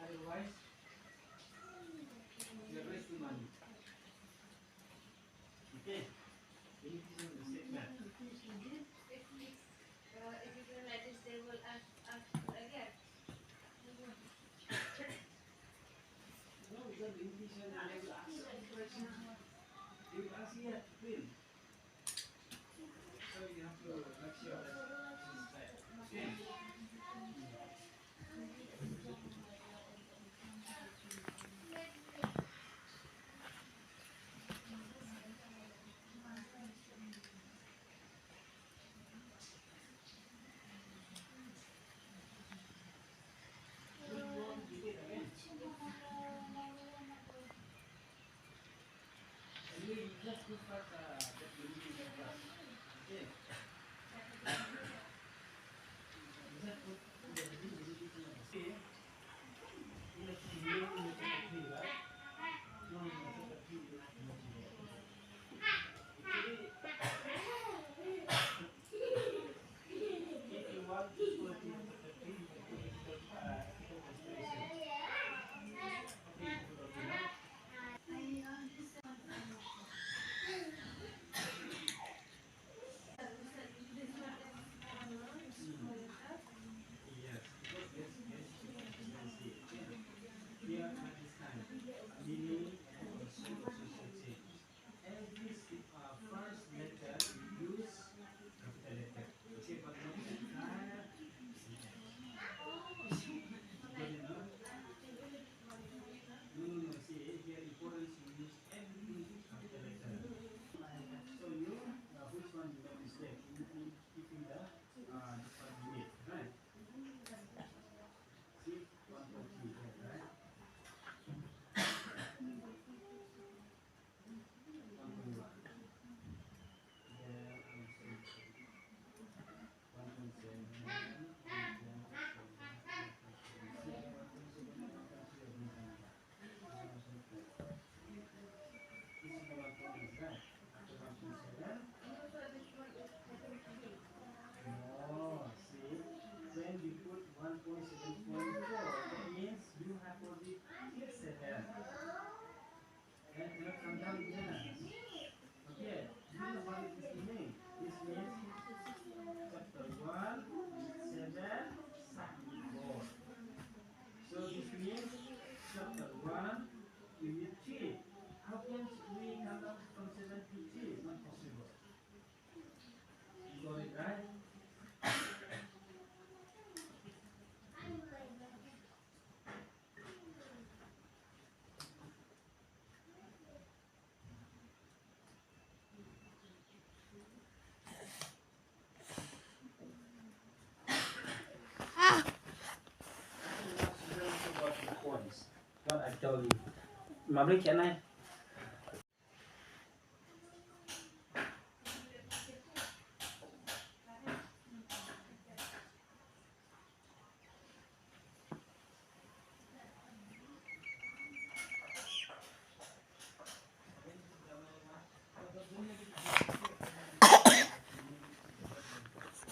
Otherwise, you're wasting money. Okay? You need to use the same math. If you don't like this, they will ask again. No, because the English and they will ask some question. They will ask here, Will. So you have to make sure that it's right. Okay? So you want to do it again. Anyway, you just put first that you need to get first. Okay? You just put the okay. In a three, right? No, no, chapter 3 is not here. Actually, if you want to put it chapter 3, you can put ethical consideration. Okay, you put okay now. Yes, because this expensive. Okay. Here at this time, meaning and also associative. Every first letter we use capital letter. Okay, but not the entire sentence. Got it now? No, no, no. See, here importance we use every capital letter. So you, which one you make mistake? In keeping the this one unit, right? See, 1.3 here, right? 1.1. Then also 1.7. This is the 1.8, right? After 1.7. No, see, when we put 1.7.4, that means you have already fixed it there. And now come down here. Okay, you know what it is meaning? This means chapter 1, 7, 4. So this means chapter 1, unit 3. How can we come down from 7 to 3? It's not possible. You got it right? What I tell you. Mà biết chuyện này